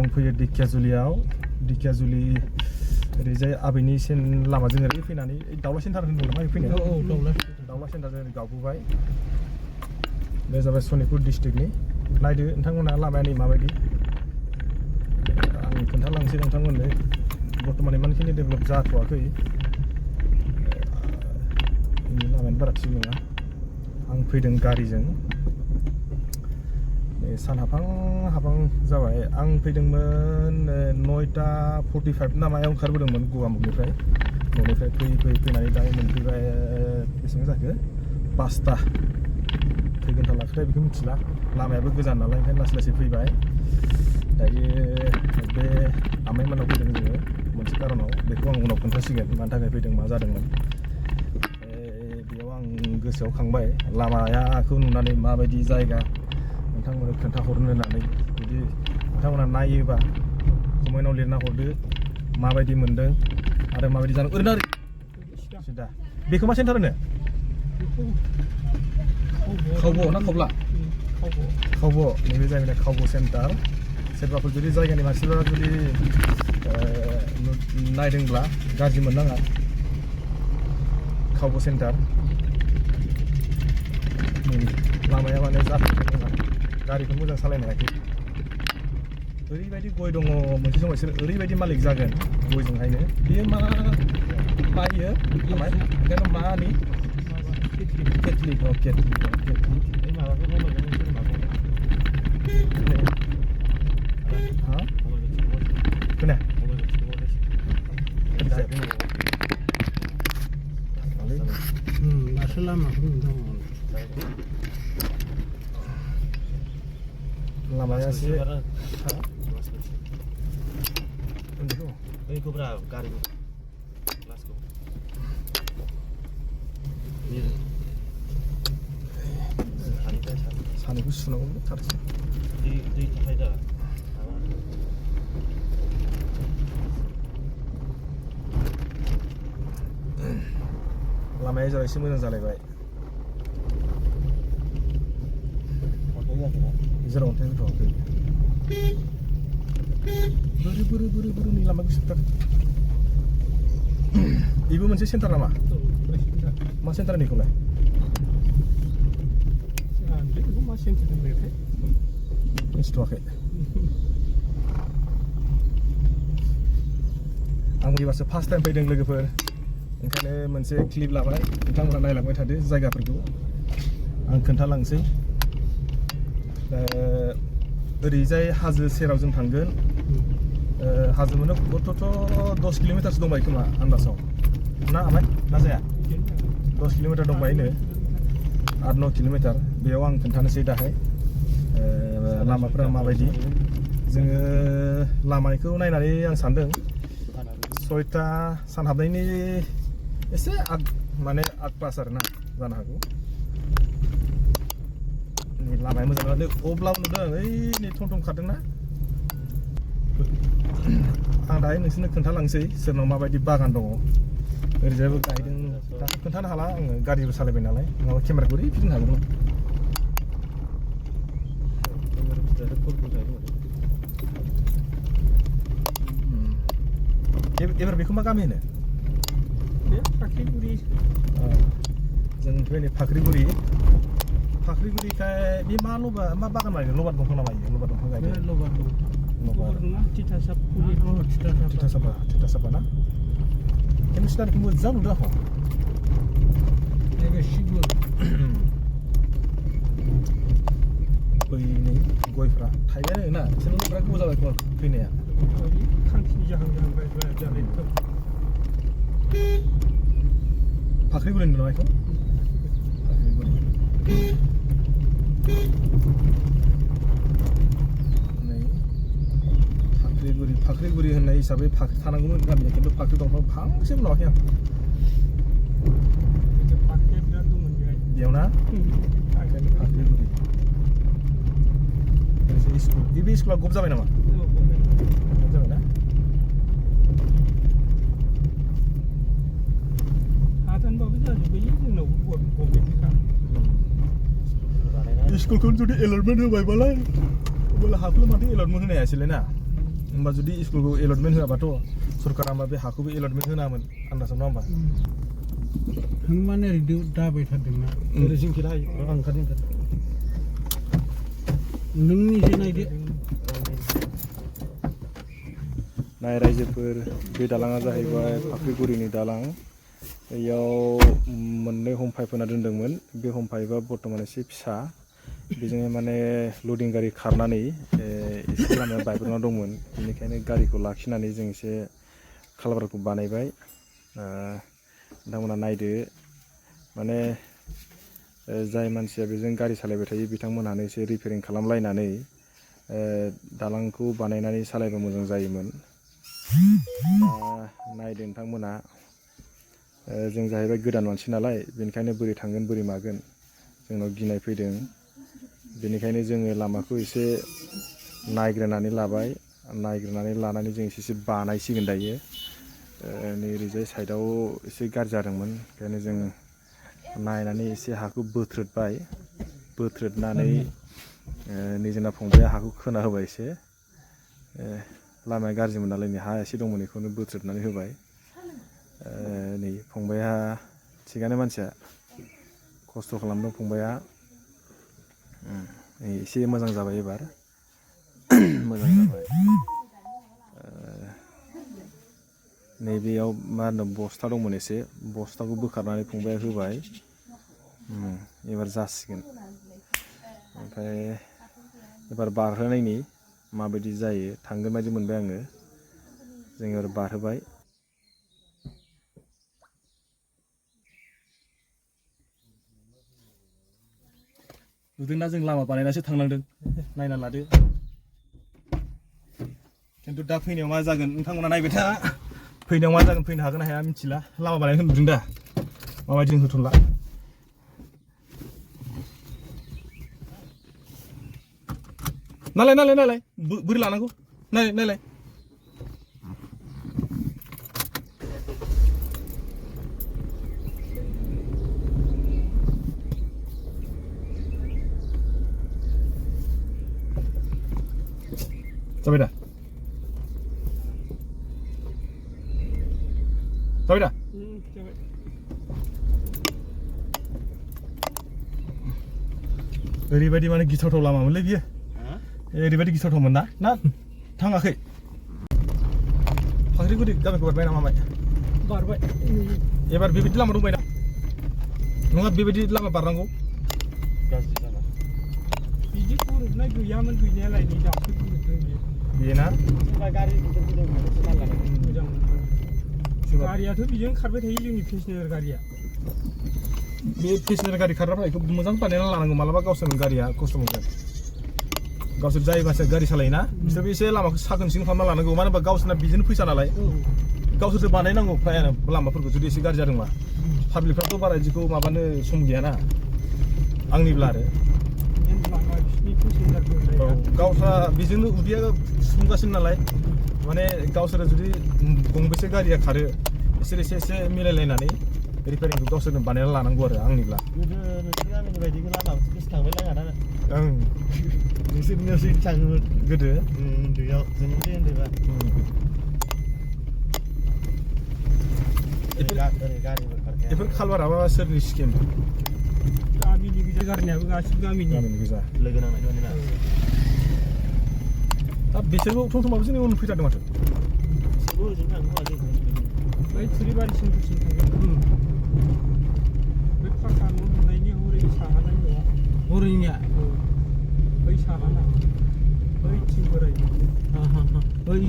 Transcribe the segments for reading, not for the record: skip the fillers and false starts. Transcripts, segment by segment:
आं फैयो दिखियाजुलि ओरैजाय आबैनि लामाजों ओरै फैनानै दाउला सेन्टार होनदों नामा फैनाय दाउला सेन्टारजों ओरै गावबोबाय बे जाबाय सनितपुर डिस्ट्रिक्टनि नायदो नोंथांमोना लामाया नै माबायदि आं खोन्थालांसै नोंथांमोननो बर्थमान इमानखिनि डेभेलप जाथ'वाखै लामायानो बारा थिग नङा आं फैदों गारिजों सान हाबहां जाबाय आं फैदोंमोन 9:45 नामायाव ओंखारबोदोंमोन गगामुखनिफ्राय न'निफ्राय फैनानै दा मोनफैबाय बेसेबां जाखो 5टा खै घन्टा लाखोथाय बेखौ मिथिला लामायाबो गोजान नालाय ओंखायनो लासै फैबाय दायो बे आमाइमोनाव फैदों जोङो मोनसे कारनाव बेखौ आं उनाव खोन्थासिगोन मानि थाखाय फैदों मा जादोंमोन बेयाव आं गोसोआव खांबाय लामाखौ नुनानै माबायदि जायगा नोंथांमोननो खोन्थाहरनो होननानै जुदि नोंथांमोना नायोबा कमेन्टआव लिरना हरदो माबायदि मोनदों आरो माबायदि जादों ओरैनो सिदा बेखौ मा सेन्टार होनो खावब' ना खावब्ला खावब' नैबे जाहैबाय खावब' सेन्टार सोरबाफोर जुदि जायगानि मानसिफोरा जुदि नायदोंब्ला गाज्रि मोननाङा खावब' सेन्टार लामाया माने जाथारदों नङा गारिखौ मोजां सालायनो हायाखै ओरैबायदि गय दङ मोनसे समाव बिसोर ओरैबायदि मालिक जागोन गयजोंहायनो बेयो मा इयो ओंखायनो मानि केथलिक खोनाया दासो लामाखौ नुदों लामाया एसे बैखौ ब्रा गारिखौ ग्लासखौ सानैखौ सुनांगौ सारसे दै थाखाय दा लामाया जाबाय एसे मोजां जालायबाय जेराव अन्थाइ होथ'वाखै बोरै लामा गुसुथार बेबो मोनसे सेन्टार नामा मा सेन्टार निखौलाय मा सेन्टार होननायथाय मिथिथ'वाखै आं एबारसो फार्स्ट टाइम फैदों लोगोफोर ओंखायनो मोनसे क्लिप लाबाय नोंथांमोना नायलांबाय थादो जायगाफोरखौ आं खोन्थालांसै ओरैजाय हाजो सेराव जों थांगोन हाजो मोनो गथ'थ' 10 किल'मिटारसो दंबायो खोमा आन्दासाव ना आमाय ना जाया 10 किल'मिटार दंबायोनो 8-9 किल'मिटार बेयाव आं खोन्थानोसै दाहाय लामाफोरा माबायदि जोङो लामाखौ नायनानै आं सानदों 6टा सान हाबनायनि एसे माने आग-पास आरोना जानो हागौ लामाया मोजां नङा अब्लाबो नुदों ओइ नै थम खारदोंना आं दाहाय नोंसोरनो खोन्थालांसै सोरनाव माबायदि बागान दङ ओरैजायबो गायदों दाथ' खोन्थानो हाला आङो गारिबो सालायबाय नालाय नङाबा केमेराखौ ओरै फिदिंनो हागौमोन एबार बेखौ मा गामि होनो फाख्रिगुरि जों फैनाय फाख्रिगुरिखाय बे मा बागान गायदों लबार दंफां नामा इयो लबार दंफां गायदों तितासापा ना खिन्थु सिनारिखौ मोजां नुदों आं फैनाय गयफ्रा थाइबायानो ना बिसोरनो बिराद गोबाव जाबाय खोमा फैनाया खांखिनि जाहां फाख्रिगुरि होनदों नामा बेखौ फाख्रिगुरि होननाय हिसाबै फाख्रि थानांगौमोन गामिया खिन्थु फाख्रि दंफां फांसेबो नुवाखै आं बेयाव ना फाख्रिगुरि स्कुल बे स्कुला गब जाबाय नामा जाबाय ना स्कुलखौ जुदि एलर्टमेन्ट होबायबालाय अब्ला हाखौल' माथो एलर्टमेन्ट होनो हायासैलाय ना होमबा जुदि स्कुलखौ एलटमेन्ट होआबाथ' सरकारा होमबा बे हाखौबो एलटमेन्ट होनामोन आन्दासाव नङा होमबा माने ओरैनो दाबाय थादोंना ओरै जिंखिना आं ओंखारदों नों निजे नायदो नाय रायजोफोर बे दालाङा जाहैबाय फाख्रिगुरिनि दालां बेयाव मोननै हम पाइप होना दोनदोंमोन बे हम पाइपआ बर्तमान एसे फिसा बेजोंहाय माने लडिं गारि खारनानै एसे लामाया बायब्रना दंमोन बेनिखायनो गारिखौ लाखिनानै जों एसे कालभारखौ बानायबाय नोंथांमोना नायदो माने जाय मानसिया बेजों गारि सालायबाय थायो बिथांमोनहानो एसे रिपेयारिं खालामलायनानै दालांखौ बानायनानै सालायबा मोजां जायोमोन नायदो नोंथांमोना जों जाहैबाय गोदान मानसि नालाय बेनिखायनो बोरै थांगोन बोरै मागोन जोंनाव गिनाय फैदों बेनिखायनो जोङो लामाखौ एसे नायग्रोनानै लाबाय नायग्रोनानै लानानै जों एसे बानायसिगोन दायो नै ओरैजाय साइडआव एसे गाज्रि जादोंमोन ओंखायनो जों नायनानै एसे हाखौ बोथ्रोदबाय बोथ्रोदनानै नै जोंना फंबाया हाखौ खोना होबाय एसे लामाया गाज्रिमोन नालाय नै हा एसे दंमोन बेखौनो बोथ्रोदनानै होबाय नै फंबाया थिगानो मानसिया खस्थ' खालामदों फंबाया एसे मोजां जाबाय एबार मोजां जाबाय नैबेयाव मा होनो बस्था दंमोन एसे बस्थाखौ बोखारनानै फंबाया होबाय एबार जासिगोन ओमफ्राय एबार बारहोनायनि माबायदि जायो थांगोन बायदि मोनबाय आङो जों एबार बारहोबाय नुदोंना जों लामा बानायनासो थांनांदों नायना लादो खिन्थु दा फैनायाव मा जागोन नोंथांमोना नायबाय था फैनायाव मा जागोन फैनो हागोन ना हाया मिथिला लामा बानायनायखौ नुदों दा माबायदि होथ'ला नालाय नालाय नालाय बोरै लानांगौ नालाय नालाय जाबाय दा जाबाय दा ओरैबायदि माने गिथावथाव लामामोनलै बियो ओरैबायदि गिथावथावमोन ना थाङाखै फाख्रिगुरि गामिखौ बारबाय ना माबाय बारबाय एबार बेबायदि लामा दंबाय ना नङा बेबायदि लामा बारनांगौ गाज्रि जाना बिदि गुरुबनाय गैयामोन गैनायालाय नै दाख्लै गुरुबदों बेना सोरबा गारि गिदिर मोजां गारियाथ' बेजों खारबाय थायो जोंनि पेसेन्जार गारिया बे पेसेन्जार गारि खारग्राफ्रा बेखौ मोजां बानायना लानांगौ मालाबा गावसोरनि गारिया खस्थ' मोनगोन गावसोर जाय मानसिया गारि सालायोना बिसोरबो एसे लामाखौ साखोन सिखोन खालामना लानांगौ मानो होनबा गावसोरना बिजोंनो फैसा नालाय गावसोरसो बानायनांगौ फ्रायानो लामाफोरखौ जुदि एसे गाज्रि जादोंबा पाब्लिकफ्राथ' बारा बिदिखौ माबानो सम गैयाना आंनिब्ला आरो गावस्रा बेजोंनो उदैया सुफुंगासिनो नालाय माने गावसोरो जुदि गंबेसे गारिया खारो बिसोर एसे मिलायलायनानै रिपेयारिंखौ गावसोरनो बानायना लानांगौ आरो आंनिब्ला गोदो नोंसोर गामिनि बायदि लामा गोसोखांबाय लाङा ओं नोंसोरनियावसो थाङोमोन गोदो उन्दैयाव जों उन्दैबा बेफोर खालबाराबा सोरनि स्किम गामिनि गोजा गारनायाबो गासिबो गामिनि गोजा लोगो नांनाय दं ना दा बिसोरबो थमथमाबो जोंनि उन फैथारदों माथो बिसोरबो ओजों थाङो बै थुरिबारिसिमफोरसिम थांगोन बै फाखा न' लुनायनि हरै साहानाय न'आ हरैनिया बै साहाना बै थिं बोराय बै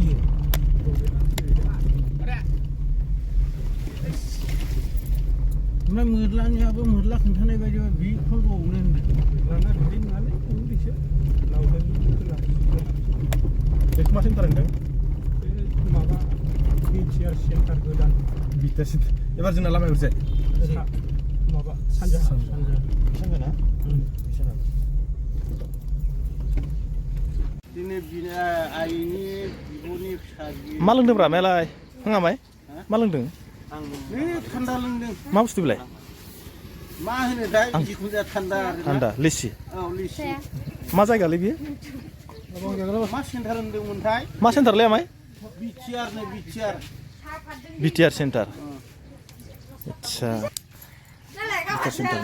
ओमफ्राय मोरलानियाबो मोरला खोन्थानाय बायदिबा बि फलबावनो होनदों मोरलाना बिदि नङालै उन्दैसो लावदों खोला बेखौ मा सेन्टार होनदों बे माबा बिटिआर सेन्टार गोदान बिटिआर सेन्टार एबार जोंना लामाया ओरैजाय माबा सानजा ना दिनै आइनि बिब'नि फिसाजो मा लोंदोंब्रा मेलाय होङामाय मा लोंदों नै थान्दा लोंदों मा बुस्थु बेलाय मा होनो दा जिखुनु जाया थान्दा थान्दा लिसि औ लिसि मा जायगालै बियो मा सेन्टार होनदोंमोनथाय मा सेन्टारलै आमाय बिटिआर नो बिटिआर बिटिआर सेन्टार आदसा बिटिआर सेन्टार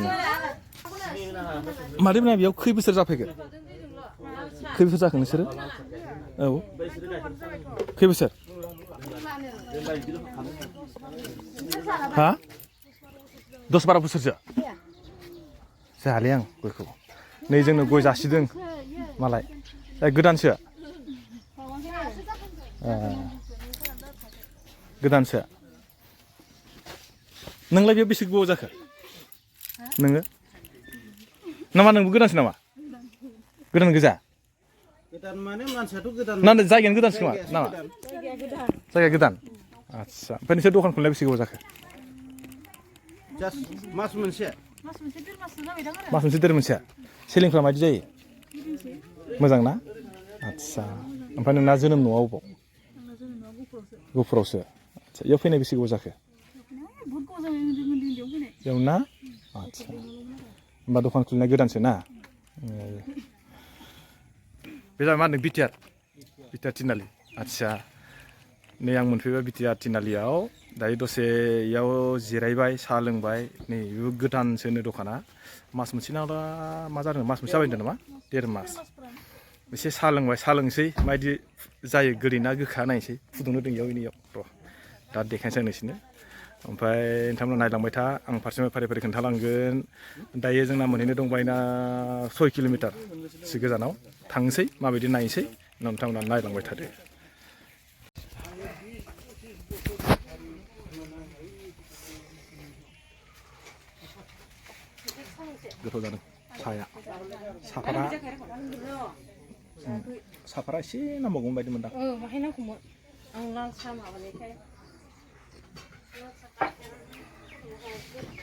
मादैमोना बेयाव खै बोसोर जाफैगोन खै बोसोर जाखो नोंसोरो औ खै बोसोर हा 10-12 बोसोरसो जाले आं गयखौ नै जोंनो गय जासिदों मालाय गोदानसो गोदानसो नोंलाय बेयाव बेसे गोबाव जाखो नोङो नामा नोंबो गोदानसो नामा गोदान गोजा गोदान माने मानसियाथ' गोदान ना जायगायानो गोदानसो नङा नामा जायगा गोदान आदसा ओमफ्राय नोंसोर दखान खुलिनाया बेसे गोबाव जाखो जास्ट मास मोनसे मास मोनसे देर मोनसे सेलिंफ्रा माबायदि जायो मोजां ना आदसा ओमफ्राय नोंना जोनोम न'आ अबाव गहपुरावसो आदसा इयाव फैनाय बेसे गोबाव जाखो बेयाव ना आदसा होमबा दखान खुलिनाय गोदानसो ना बे जाबाय मा होनदों बिटिआर तिनालि आदसा नै आं मोनफैबाय बिटिआर तिनालियाव दायो दसे इयाव जिरायबाय साहा लोंबाय नै बेबो गोदानसोनो दखाना मास मोनसे ना मा जादों मास मोनसे जाबाय होनदों नामा 1.5 मास एसे साहा लोंबाय साहा लोंसै माबायदि जायो गोदै ना गोखा नायनोसै फुदुंनो दं इयाव इनियाव र' दा देखायनोसै आं नोंसोरनो ओमफ्राय नोंथांमोना नायलांबाय था आं फारसे फारि फारि खोन्थालांगोन दायो जोंना मोनहैनो दंबायना 6 किल'मिटारसो गोजानाव थांसै माबायदि नायनोसै नोंथांमोना नायलांबाय थादो गोथाव जादों साहाया साहाफोरा एसे नांबावगौमोन बायदि मोनदां बाहाय नांगौमोन आं लाल साहा माबानायखाय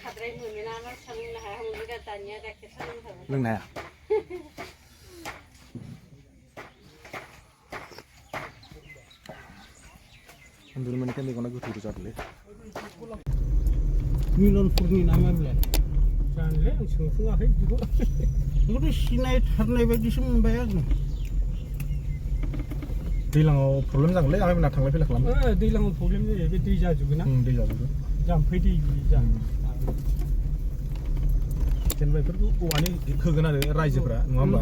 खाद्राय मोनोना लाल साहा लोंनो हाया मोनबो दानिया गाइखेर साहा लोंनो हाया उन्दुनो मोननायखाय मेगना गोथौ जादोंलै मिलनपुरनि नामा बेलाय जानोलै आं सोंफुङाखै बिदिखौ बेखौथ' सिनायथारनाय बायदिसो मोनबाय आङो दैज्लाङाव प्रब्लेम जागोनलै आमायमोना थांलाय फैलाय खालामो दैज्लाङाव प्रब्लेम जायो बे दै जाजोबो ना दै जाजोबो जाम्फै दै जेनेबा बेफोरखौ औवानि होगोन आरो रायजोफोरा नङा होमबा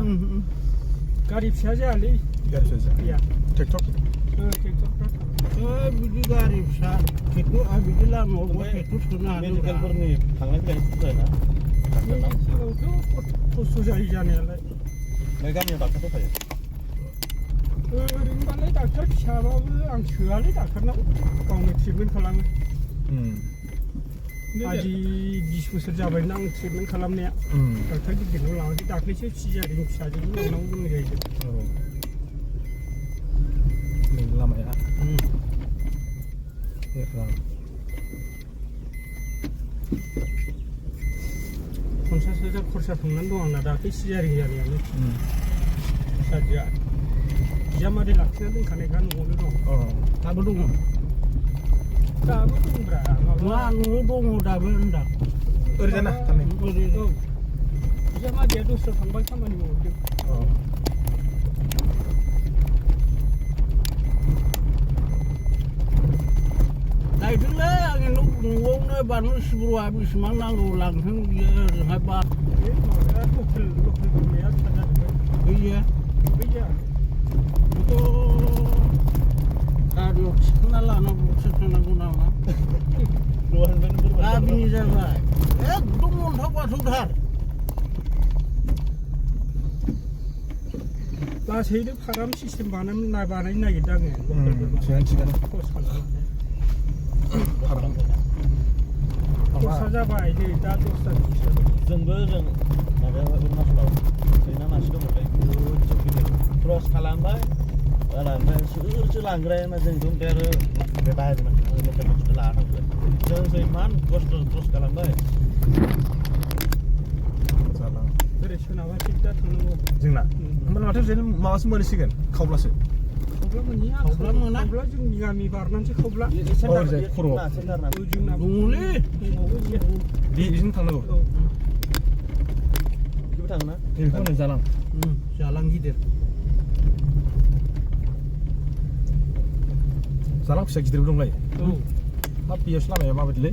गारि फिसा जायालै गारि फिसा जाया ट्रेक्टर बिदि गारि फिसा ट्रेक्टर बिदि लामायाव ट्रेक्टर सोनो हानो मेडिकेलफोरनि थांलाय फैलाय जायोना सिगाङावथ' खस्थ' जायो जानायालाय ओमफ्राय गामियाव डाक्टार दंखायो ओरैनोबालाय डाक्टार फिसाबाबो आं सोआलै डाक्टारनाव गावनो ट्रिटमेन्ट खालामो आजि 20 बोसोर जाबायना आं ट्रिटमेन्ट खालामनाया डाक्टार गिदिरनाव लाङाखै दाख्लैसो सिजारिन फिसाजोंबो लांनांगौ गोनां जाहैदों लामाया 50,000 खरसा थांनानै दं आंना दाख्लै सिजारिन जानायानो फिसाजोआ बिजामादै लाखिना दोनखानायखा न'आवनो दं दाबो दङ दाबो दंब्रा नङा न'आव दङ दाबो होनदां ओरैजाना बिजामादैया दस्रायाव थांबाय खामानि मावहैदों लायदोंलै आंनि न'आवनो बानलु सिब्रुआ बेसेबां नांगौ लांथों बियो ओजोंहाय बा बे माबाया लकेल गुरनाया फिसा जाजोब्बाय गैया बेथ' गारियाव थिखांना लानांगौसो थांनांगौ नामा गामिनि जाबाय एकदम अन्थाव बाथौथार लासैनो फाराम सिस्टेम बानायनो नागिरदों आङो थिगानो खरस खालामनानै दस्रा जाबाय नै दा दस्रा जोंबो जों माबायाव अरुणाचलाव सैना मानसि दंमोनलै क्रस खालामबाय ओमफ्राय सोरसो लांग्राया जोंथ' ओमफ्राय आरो बे बाहेरनि मानसि लकेल मानसिखौ लाना थांबाय जोंसो इमान खस्थ' क्रस खालामबाय ओरै सोनाबहा सिदा थांनांगौ जोंना होमबा माथो जेन माबासो मोनहैसिगोन खावब्लासो खावब्ला मोना खावब्ला जोंनि गामि बारनानैसो खावब्ला खर'आव जोंना दङलै बेजों थांनांगौ बेबो थाङोना बेखौ होनो जालां जालां गिदिर Dalang फिसा गिदिरबो दंलायो औ हाब बेयावसो लामाया माबायदिलै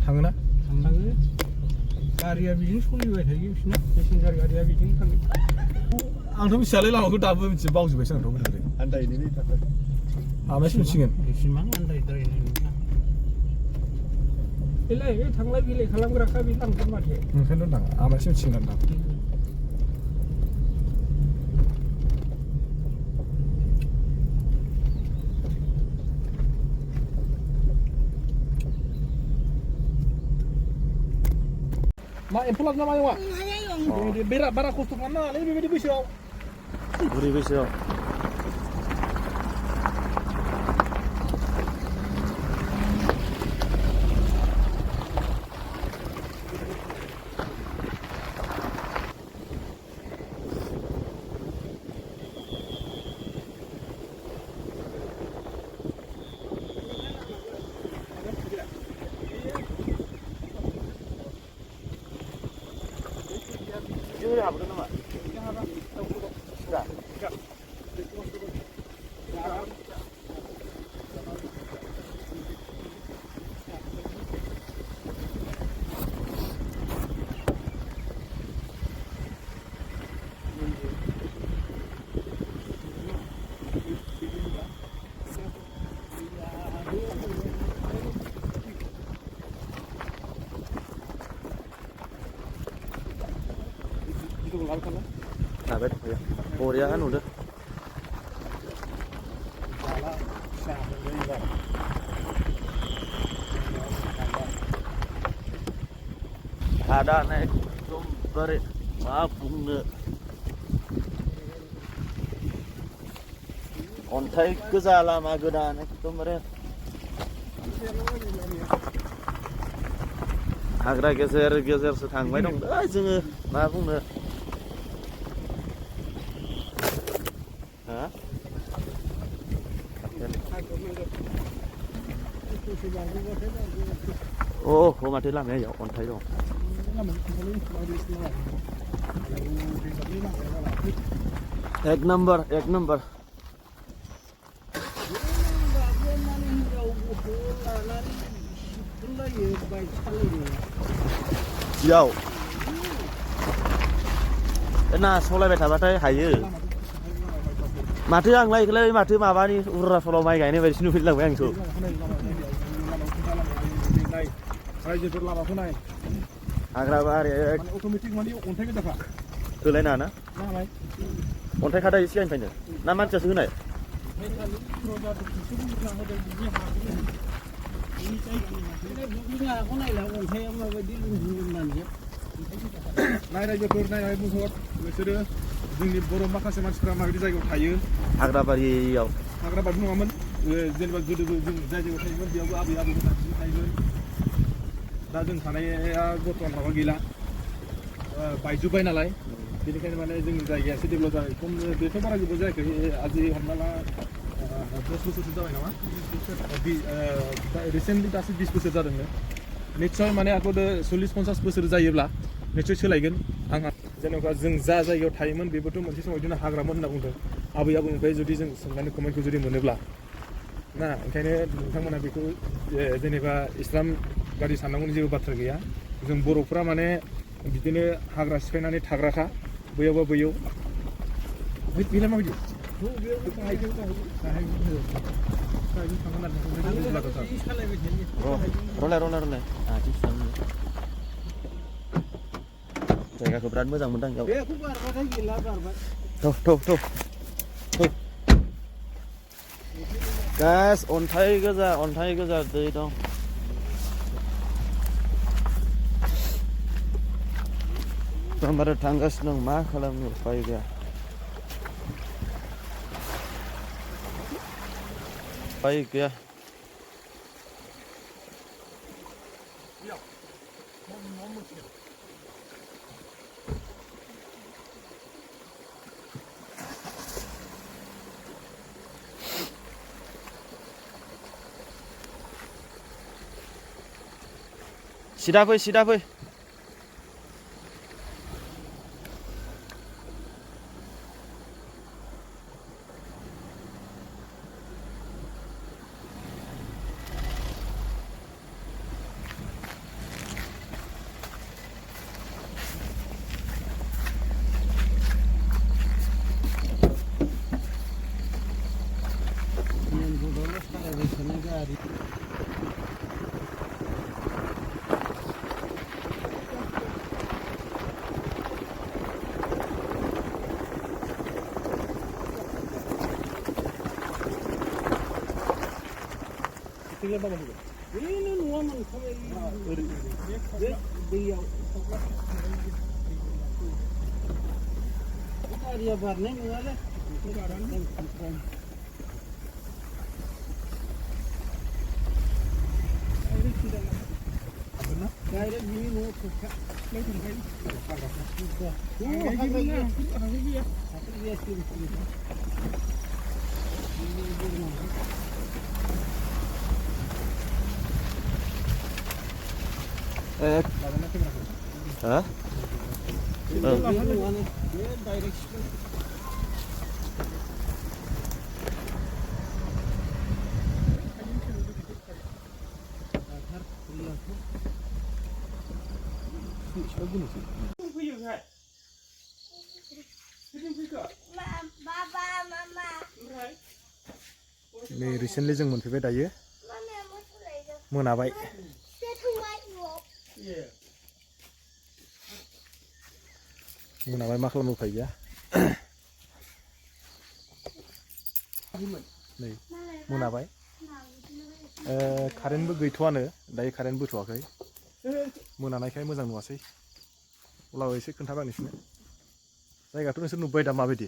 थाङोना थाङो गारिया बिजों सलिबाय थायो बिसिना पेसेन्जार गारिया बिजों थाङो आंथ' मिथियालै लामाखौ दाबो मिथिया बावजोब्बायसो आंथ' गोदो आन्दायनोनि थाखाय आमायासो मिथिगोन बेसिबां आन्दायद्रायनाय नङा बेलाय बे थांलाय फैलाय खालामग्राखा बे लांगोन माथो ओंखायनोथ' दां आमायासो मिथिगोन दां मा एम्फौ लादों नामा आयंआ बारा खस्थ' खालामनाङालै बेबायदि बैसोआव बुरि बैसोआव Chưa học được không ạ? Nah, baik ya. Korea kan udah. Ada naik sumber bunga. अन्थाइ गोजा लामा गोदान एकदमबारे हाग्रा गेजेर गेजेरसो थांबाय दं जोङो मा बुंनो Oh, mati lamanya ya ontai dong. Ek number. Jauh. Nah, soalnya betabatay hayu. Mati ang lagi kalau mati mabani urra solo mai gini beri sinu film yang tu. रायजोफोर लामाखौ नाय हाग्रा बारि माने अट'मेटिक माने अन्थाइ गोजाखा होलायना ना नालाय अन्थाइ खादा सिगांनिफ्रायनो ना मानसियासो होनाय नाय रायजोफोर नाय बुंहर नोंसोरो जोंनि बर' माखासे मानसिफ्रा माबायदि जायगायाव थायो हाग्राबारियाव हाग्राबारि नङामोन जेनेबा गोदोबो जों जाय जायगायाव थायोमोन बेयावबो आबै आबौमोना थायोमोन दा जों थानाया बर्थमान माबा गैला बायजोब्बाय नालाय बेनिखायनो माने जोंनि जायगाया एसे डेभेलप जाबाय खम बेथ' बारा गोबाव जायाखै आजि हमना ला 10 बोसोरसो जाबाय नामा रिसेन्टलि दासो 20 बोसोर जादोंनो निश्चय माने आंखौ 40-50 बोसोर जायोब्ला निश्चय सोलायगोन आंहा जेनेबा जों जा जायगायाव थायोमोन बेबोथ' मोनसे समाव बिदिनो हाग्रामोन होनना बुंदों आबै आबौनिफ्राय जुदि जों सोंनानै कमेन्टखौ जुदि मोनोब्ला ना ओंखायनो नोंथांमोना बेखौ जेनेबा इस्लाम गारि साननांगौनि जेबो बाथ्रा गैया जों बर'फ्रा माने बिदिनो हाग्रा सिफायनानै थाग्राखा बैयावबा बैयाव बेलाय माबायदि रोलाय जायगाखौ बिराद मोजां मोनदां बेयाव थौ गास अन्थाइ गोजा दै दं एकदमबारे थांगासिनो दं मा खालामनो उपाय गैया सिदा फै Tinggal apa juga? Ini nuaman sampai dia dia barne mengalah itu karan air tidak benar air ini mau suka mau sampai lagi ya Hah? नै रिसेन्टलि जों मोनफैबाय दायो मोनाबाय मोनाबाय मा खालामनो उफाय गैया नै मोनाबाय कारेन्टबो गैथ'आनो दायो कारेन्ट बोथ'वाखै मोनानायखाय मोजां नुवासै अब्लाबो एसे खोन्थाबाय नोंसोरनो जायगाथ' नोंसोर नुबाय दा माबायदि